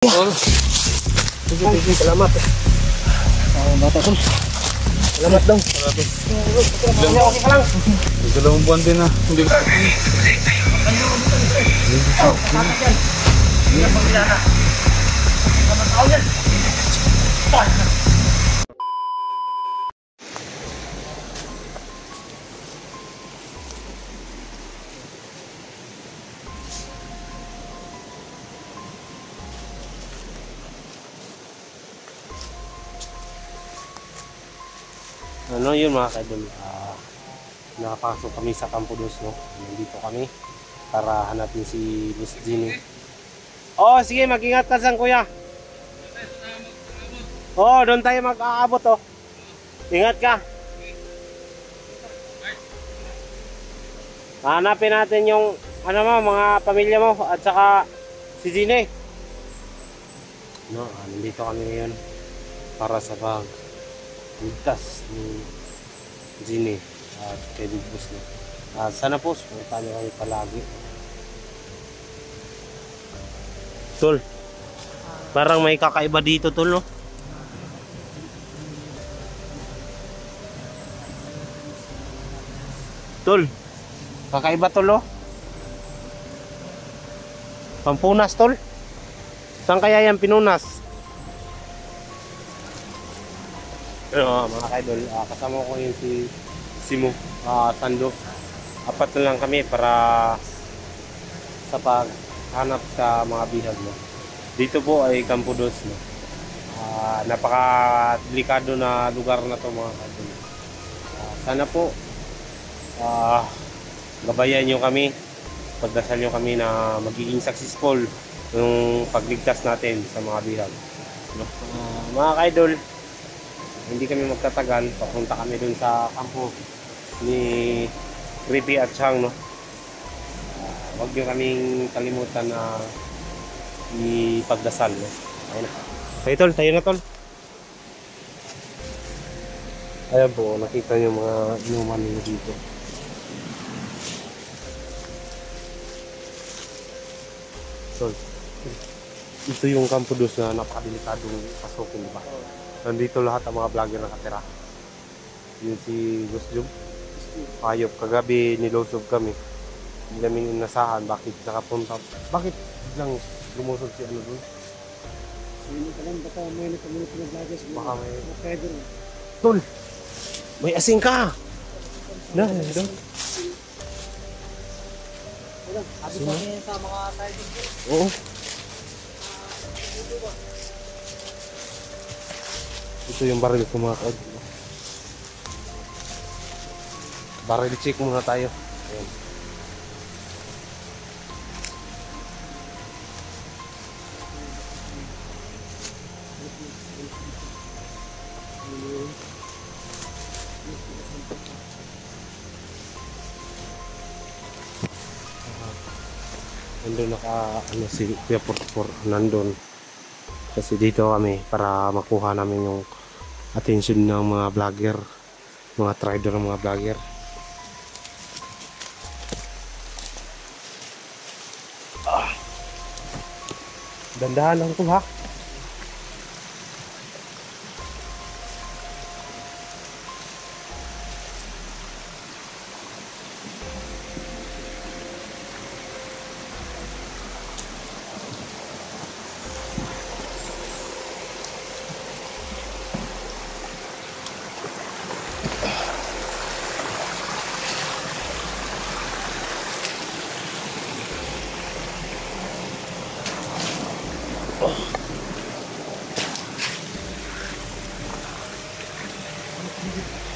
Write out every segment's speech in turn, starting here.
Tol. Sige, salamat. Bata tol. Salamat dong. Okay ka lang. Dalawang buwan din na. Hindi ko. Ano yun mga kaidol, nakapasok kami sa Campo Dos, no? Nandito kami para hanapin si Miss Jenny. Oh, sige, mag-ingat ka dyan, kuya. Oh, doon tayo mag-aabot, oh. Ingat ka. Hanapin natin yung ano mo, mga pamilya mo at saka si Jenny. No, nandito kami ngayon para sa ligtas ni Jenny at kay Big Boss, no? Sana po suportahan niyo kami palagi. Tol, parang may kakaiba dito, tol, no? Tol, kakaiba, tol, no? Pampunas, tol. Saan kaya yan pinunas? Mga kaidol, kasama ko yun si Simo, Sando. Apat na lang kami para sa paghanap sa mga bihag, no? Dito po ay Campo Dos, no? Napaka-delikado na lugar na to, mga kaidol. Sana po gabayan nyo kami, pagdasal nyo kami na magiging successful yung pagligtas natin sa mga bihag, no? Mga kaidol, hindi kami magtatagal, papunta kami dun sa kampo ni Creepy at Chang, no? Huwag nyo kaming kalimutan na ipagdasal, no? Ayun na. Hey, tol, tayo na, tol. Ayan po, nakita nyo mga inuman nyo dito. Tol, ito yung Campo Dos na napakadelikadong pasukin, diba? Nandito lahat ang mga vlogger nakatira. Yun si Boss Jum. Ayop, kagabi nilusog kami. Hindi namin inasahan bakit nakapunta. Bakit biglang lumusog si ano doon? Hindi ka lang, baka may nakamunod na vloggers. Baka may... Pedro. Tol! May asing ka! Na, doon. Wala, sabi ko sa mga tayo dito. Oo. Ito yung baril ko, mga kaod. Baril check muna tayo. Ayan. Nandun ano si Kuya Porpor, nandun. Kasi dito kami para makuha namin yung attention ng mga vlogger, mga trader ng mga vlogger. Dandahan lang ito, ha?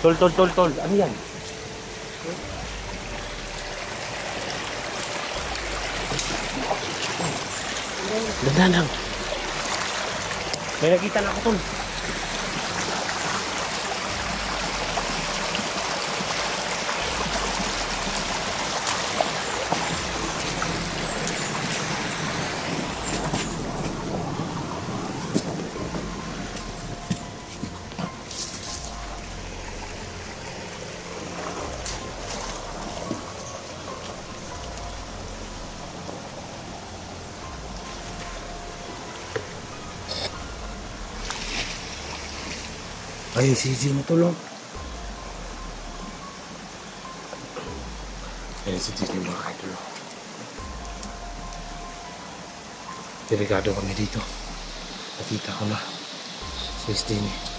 Tol. Ano yan? Dandahan lang. May nakita na ako, tol. Ayun, si Gino tulong. Ayun, si Gino mga idol. Delikado kami dito. Nakita ko na. Si Steny.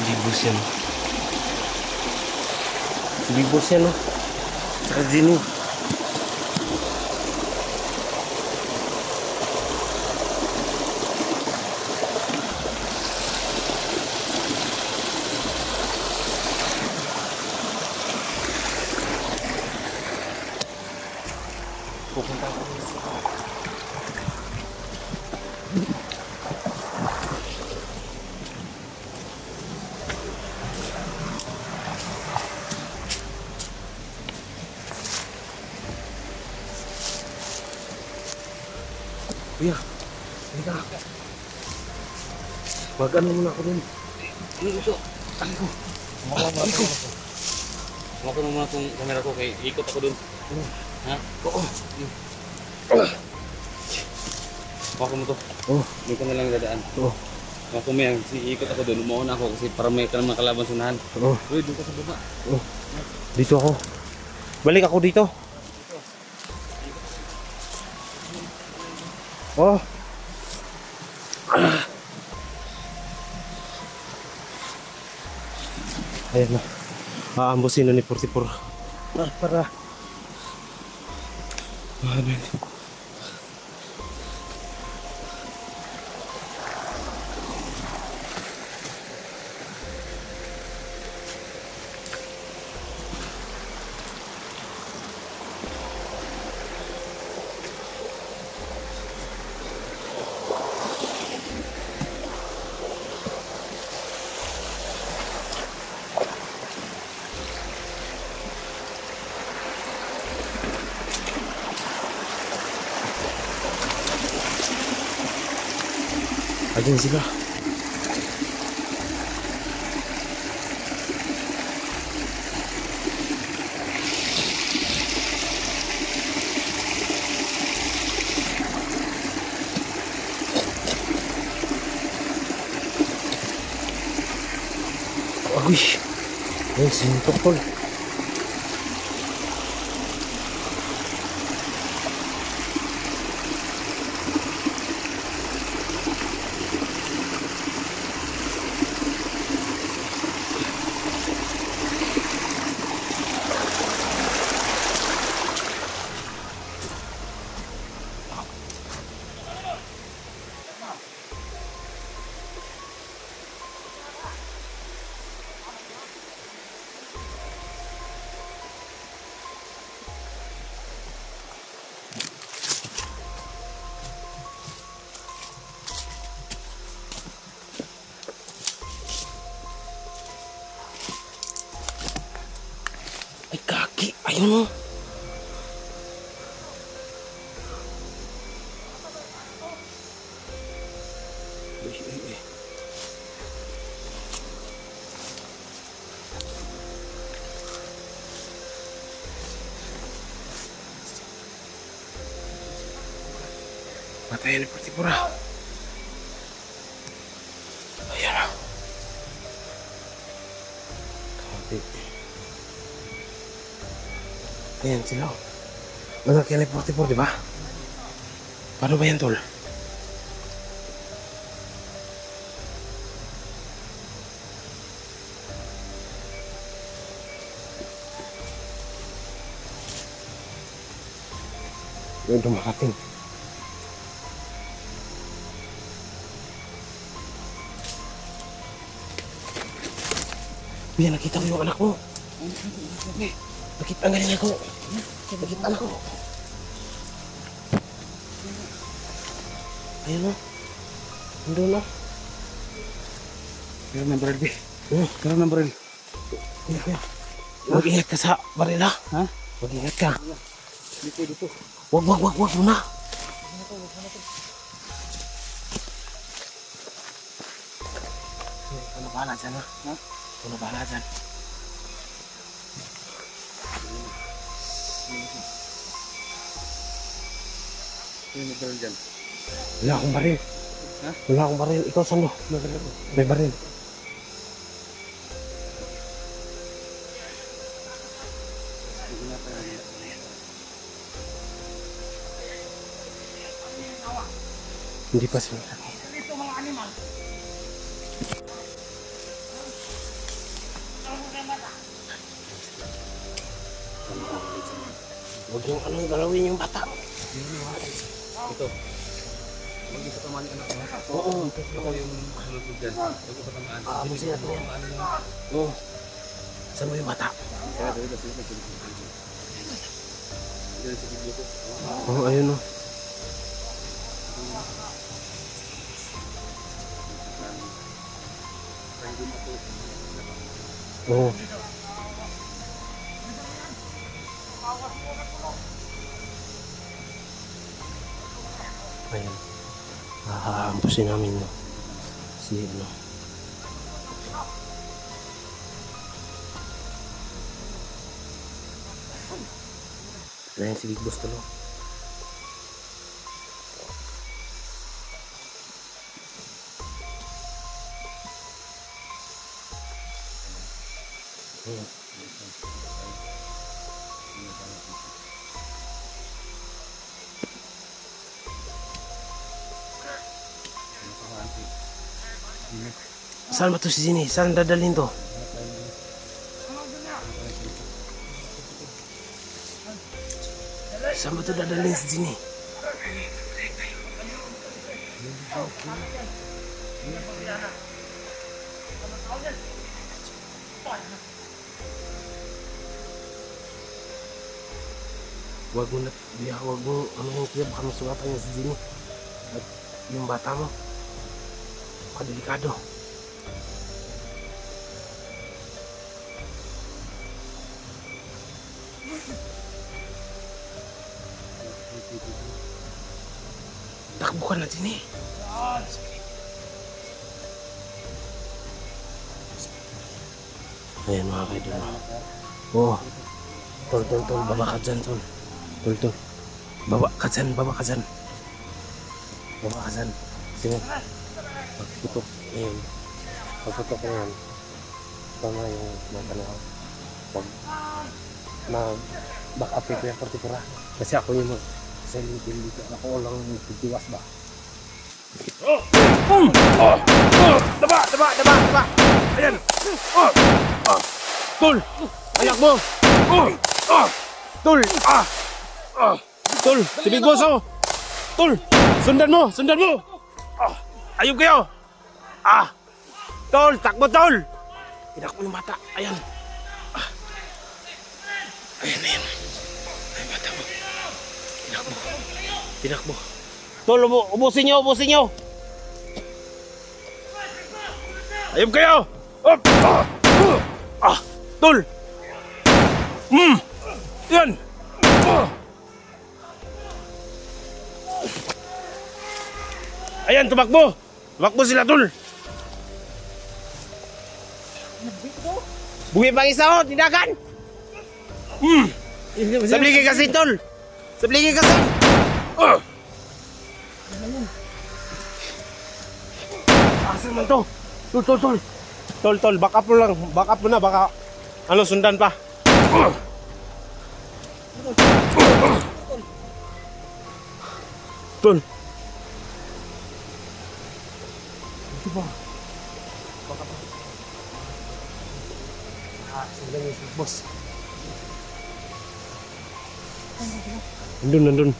Libos yan. Libos yan, no? Saka Gino. Pupunta ko sa Kuya, halika. Mag-ano muna ako dun. Dito. Maka mo muna itong camera ko kay ikot ako dun. Ha? Oo. Maka mo to. Oo. Dito na lang dadaan. Oo. Maka mo yan. Ikot ako dun. Umuuna ako kasi para may kalaban sunahan. Oo. Uy, doon ka sa baba. Oo. Dito ako. Balik ako dito. Oh. Ayan na. Aambusin na ni 44. Para. Ano yun? Ayan sila. Agoy. Ayan, sintok tol. Ay, kaki. Ayun o. Patayin ni Partipura. Ayan o. Kaki. Ayan sila. Anak yan ay 44, di ba? Paano ba yan, tol? Yun, dumakating. Kuya, nakita ko yung anak mo. Nakita ang galing ako. Nakita anak ko. Ayun o. Nandun o. Pero ng baril, be. Hmm. Pero ng baril. Mag-ingat ka sa baril, ha? Ha? Mag-ingat ka. Dito. Wag muna. Ano ba na dyan, ha? Ito na bahala dyan. Yung nagdala dyan. Wala akong baril. Ha? Wala akong baril. Ikaw saan mo? May baril. Hindi pa sila. Huwag yung anong galawin yung bata. Ito. Huwag yung patamaan yung anak mo. Oo. Ako yung malusog dyan. Huwag yung patamaan. Ano siya ito? Oo. Saan mo yung bata? Oo, ayun o. Oo. Ayan. Hahampusin namin no. Si ano. Ayan si Big Boss tulo. Saan ba to si Zini? Saan dadalhin to? Saan ba to dadalhin si Zini? Wag mo na, wag mo, ano yung kaya baka masugatan niya si Zini. At yung bata mo, delikado. Takbo ka na din eh. Ayan mga kaidol. Oh. Tol, baba ka dyan, tol. Tol. Baba ka dyan. Baba ka dyan. Sige. Pagputok. Ayan. Pagputok na yan. Tama yung magkano. Pag back up ko yung partikura. Kasi ako yung mag-selling bill dito. Ako lang yung titiwas ba? Daba! Ayan! Tol! Ayak mo! Tol! Tol! Si Big Boss oh! Tol! Sundan mo! Ayun kayo! Tol! Takbo tol! Tinak mo yung bata! Ayan! Ayan! Ay bata mo! Tinak mo! Tol! Ubusin nyo! Ayun kayo! Tol! Yan! Ayan, tumakbo sila, tol! Buwi pang isa, tinakan! Sabligay kasi, tol! Asan man to? Tol, back up mo na, baka sundan pa. Tol. Ito ba? Baka pa. Sundan yung Big Boss. Nandun.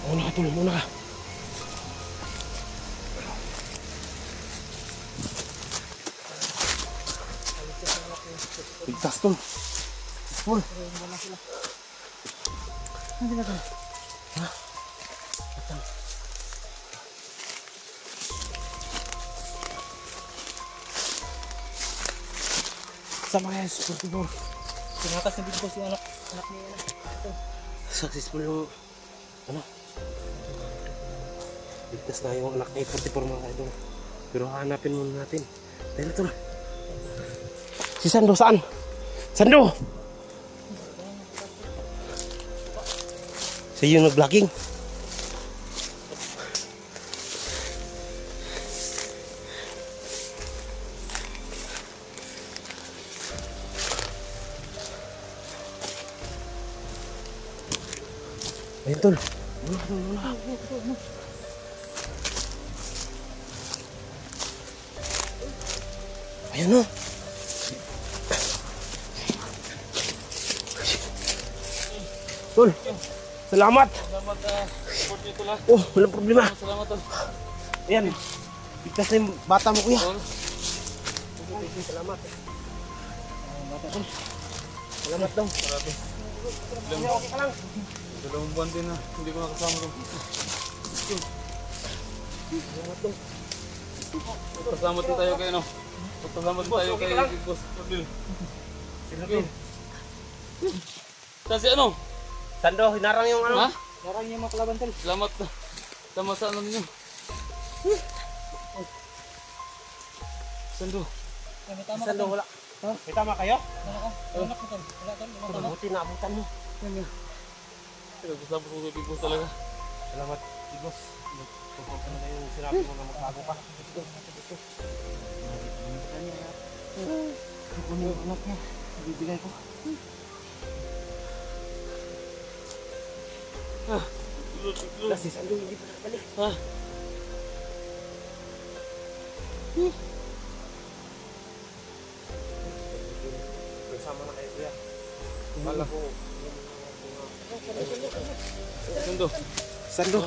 Muna ka, tol, muna ka. Ligtas, tol. Tol. Ano sila, tol? Ha? Sama kaya, super. Tinakas na Big Boss yung anak niya. Successful yung ligtas na yung anak ni 44 mga idol. Pero hanapin muna natin Dahil ito. Si Sando, saan? Sando! Siya yung nag-vlogging. Ayun, tol. Ayan o. Tol, salamat. Salamat support niyo tol ha. Oh, walang problema. Salamat tol. Ayan, bigkas na yung bata mo, kuya. Tol. Salamat. Salamat daw. Grabe. Okay ka lang. Dalawang buwan din na hindi ko nakasama ko. Salamat daw. Pasalamat din tayo kay ano. Pasalamat din tayo kay Boss Pudil. Sige. Kasi ano? Sando, hinarang yung ano. Ha? Parang yung mga kalaban tol. Salamat. Tama sa ano ninyo. Sando. May tama ka Sando, tol. wala. May tama kayo? Wala ka. Wala ka tol. Wala tol. Wala tol. Buti na abutan mo. Salamat po kay Boss talaga. Salamat, Igos. Tungkol ka na yung sinabi mo na magbago ka. Ano yung anak niya? Bibigay ko. Wala si Sando, hindi pa nakabalik. Ha? Nagsama na kayo, kuya. Kala ko. Sando. Sando.